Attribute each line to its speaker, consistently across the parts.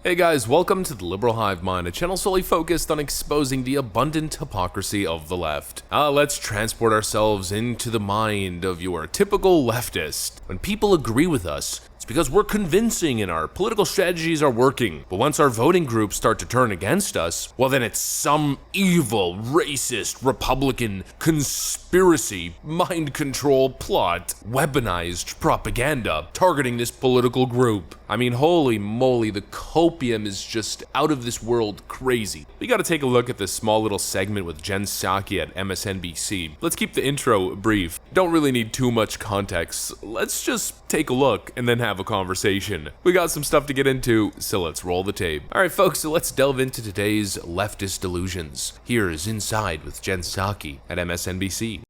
Speaker 1: Hey guys, welcome to the Liberal Hive Mind, a channel solely focused on exposing the abundant hypocrisy of the left. Let's transport ourselves into the mind of your typical leftist. When people agree with us, it's because we're convincing and our political strategies are working. But once our voting groups start to turn against us, well then it's some evil, racist, Republican conspiracy, mind control plot, weaponized propaganda targeting this political group. I mean, holy moly, the copium is just out of this world crazy. We gotta take a look at this small little segment with Jen Psaki at MSNBC. Let's keep the intro brief. Don't really need too much context. Let's just take a look and then have a conversation. We got some stuff to get into, so let's roll the tape. Alright folks, so let's delve into today's leftist delusions. Here is Inside with Jen Psaki at MSNBC.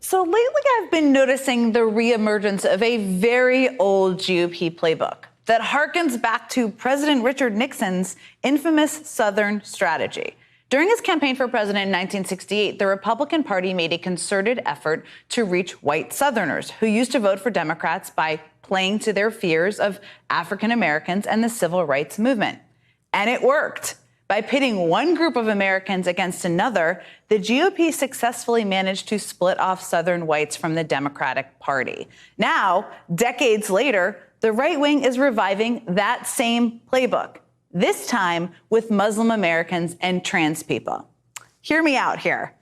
Speaker 2: So lately I've been noticing the reemergence of a very old GOP playbook that harkens back to President Richard Nixon's infamous Southern strategy. During his campaign for president in 1968, the Republican Party made a concerted effort to reach white Southerners who used to vote for Democrats by playing to their fears of African Americans and the civil rights movement. And it worked. By pitting one group of Americans against another, the GOP successfully managed to split off Southern whites from the Democratic Party. Now, decades later, the right wing is reviving that same playbook, this time with Muslim Americans and trans people. Hear me out here.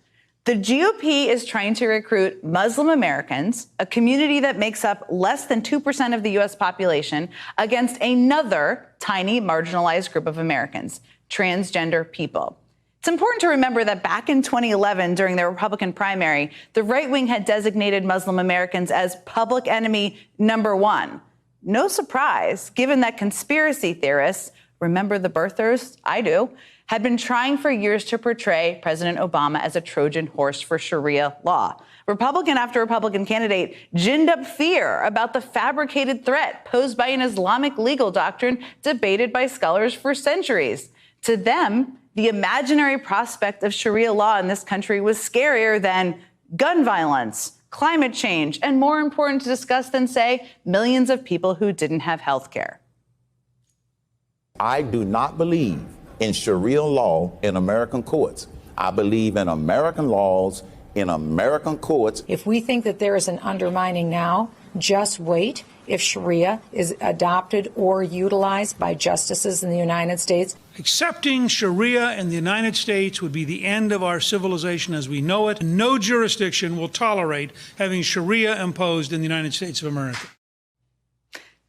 Speaker 2: The GOP is trying to recruit Muslim Americans, a community that makes up less than 2% of the U.S. population, against another tiny marginalized group of Americans, transgender people. It's important to remember that back in 2011, during the Republican primary, the right wing had designated Muslim Americans as public enemy number one. No surprise, given that conspiracy theorists, remember the birthers? I do, had been trying for years to portray President Obama as a Trojan horse for Sharia law. Republican after Republican candidate ginned up fear about the fabricated threat posed by an Islamic legal doctrine debated by scholars for centuries. To them, the imaginary prospect of Sharia law in this country was scarier than gun violence, climate change, and more important to discuss than, say, millions of people who didn't have health care.
Speaker 3: I do not believe in Sharia law in American courts. I believe in American laws in American courts.
Speaker 4: If we think that there is an undermining now, just wait. If Sharia is adopted or utilized by justices in the United States.
Speaker 5: Accepting Sharia in the United States would be the end of our civilization as we know it. No jurisdiction will tolerate having Sharia imposed in the United States of America.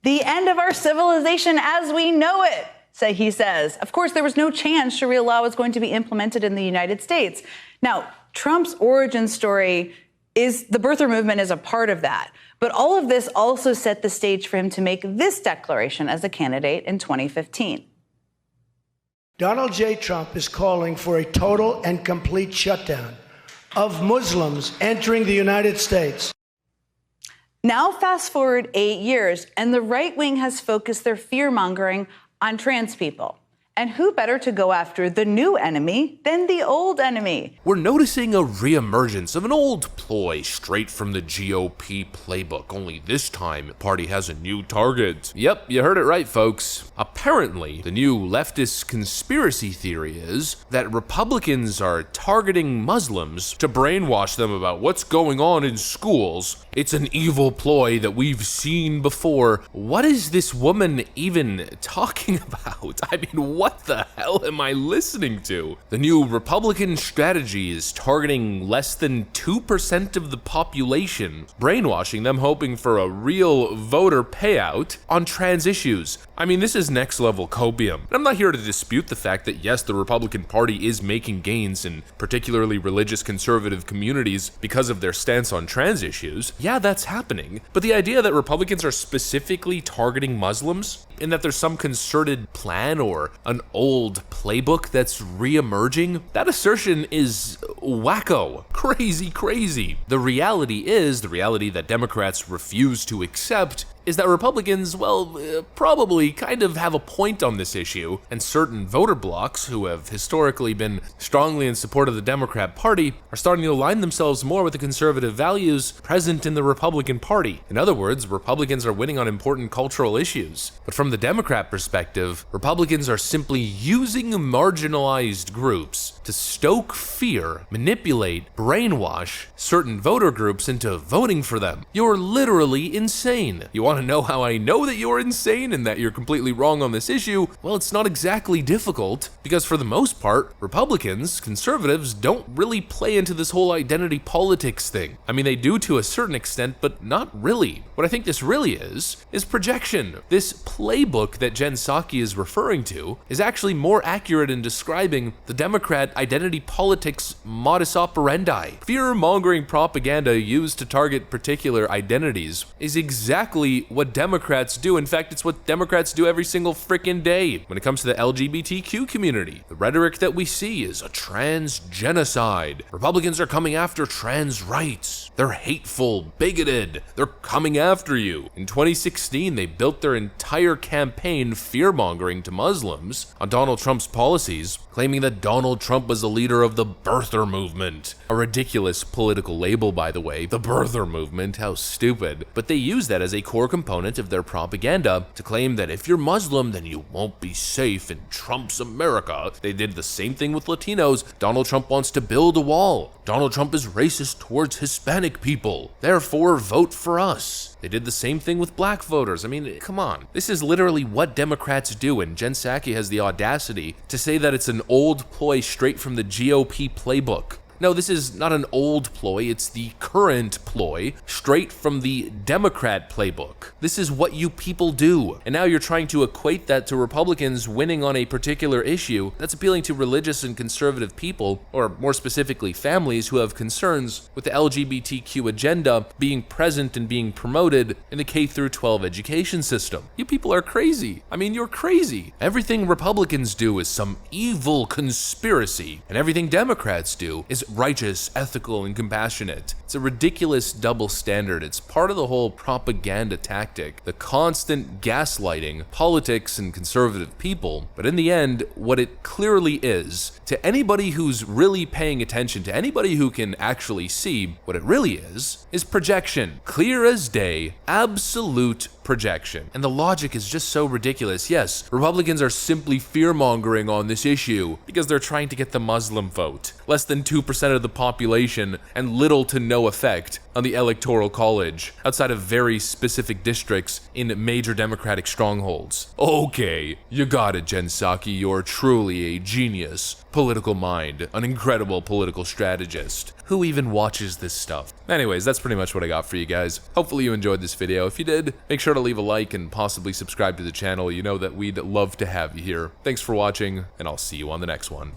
Speaker 2: The end of our civilization as we know it, he says. Of course, there was no chance Sharia law was going to be implemented in the United States. Now, Trump's origin story is the birther movement is a part of that. But all of this also set the stage for him to make this declaration as a candidate in 2015.
Speaker 6: Donald J. Trump is calling for a total and complete shutdown of Muslims entering the United States.
Speaker 2: Now, fast forward 8 years, and the right wing has focused their fear-mongering on trans people. And who better to go after the new enemy than the old enemy?
Speaker 1: We're noticing a reemergence of an old ploy straight from the GOP playbook, only this time the party has a new target. Yep, you heard it right, folks. Apparently, the new leftist conspiracy theory is that Republicans are targeting Muslims to brainwash them about what's going on in schools. It's an evil ploy that we've seen before. What is this woman even talking about? I mean, what the hell am I listening to? The new Republican strategy is targeting less than 2% of the population, brainwashing them hoping for a real voter payout on trans issues. I mean, this is next level copium. I'm not here to dispute the fact that yes, the Republican Party is making gains in particularly religious conservative communities because of their stance on trans issues. Yeah, that's happening. But the idea that Republicans are specifically targeting Muslims, and that there's some concerted plan or an old playbook that's re-emerging, that assertion is wacko. Crazy. The reality that Democrats refuse to accept is that Republicans, well, probably kind of have a point on this issue, and certain voter blocs who have historically been strongly in support of the Democrat Party are starting to align themselves more with the conservative values present in the Republican Party. In other words, Republicans are winning on important cultural issues. But from the Democrat perspective, Republicans are simply using marginalized groups to stoke fear, manipulate, brainwash certain voter groups into voting for them. You're literally insane. You want to know how I know that you're insane and that you're completely wrong on this issue? Well, it's not exactly difficult, because for the most part, Republicans, conservatives, don't really play into this whole identity politics thing. I mean, they do to a certain extent, but not really. What I think this really is projection. This playbook that Jen Psaki is referring to is actually more accurate in describing the Democrat identity politics modus operandi. Fear-mongering propaganda used to target particular identities is exactly what Democrats do. In fact, it's what Democrats do every single frickin' day when it comes to the LGBTQ community. The rhetoric that we see is a trans genocide. Republicans are coming after trans rights. They're hateful, bigoted. They're coming after you. In 2016, they built their entire campaign fear-mongering to Muslims on Donald Trump's policies, claiming that Donald Trump was the leader of the birther movement. A ridiculous political label, by the way. The birther movement, how stupid. But they use that as a core component of their propaganda to claim that if you're Muslim, then you won't be safe in Trump's America. They did the same thing with Latinos. Donald Trump wants to build a wall. Donald Trump is racist towards Hispanic people. Therefore, vote for us. They did the same thing with black voters. I mean, come on. This is literally what Democrats do, and Jen Psaki has the audacity to say that it's an old ploy straight from the GOP playbook. No, this is not an old ploy, it's the current ploy, straight from the Democrat playbook. This is what you people do. And now you're trying to equate that to Republicans winning on a particular issue that's appealing to religious and conservative people, or more specifically families who have concerns with the LGBTQ agenda being present and being promoted in the K-12 education system. You people are crazy. I mean, you're crazy. Everything Republicans do is some evil conspiracy, and everything Democrats do is righteous, ethical, and compassionate. It's a ridiculous double standard. It's part of the whole propaganda tactic, the constant gaslighting politics and conservative people. But in the end, what it clearly is, to anybody who's really paying attention, to anybody who can actually see, what it really is projection. Clear as day, absolute projection. And the logic is just so ridiculous. Yes, Republicans are simply fear-mongering on this issue because they're trying to get the Muslim vote. Less than 2% of the population and little to no effect on the Electoral College outside of very specific districts in major Democratic strongholds. Okay, you got it, Jen Psaki. You're truly a genius political mind, an incredible political strategist. Who even watches this stuff? Anyways, that's pretty much what I got for you guys. Hopefully you enjoyed this video. If you did, make sure to leave a like and possibly subscribe to the channel. You know that we'd love to have you here. Thanks for watching, and I'll see you on the next one.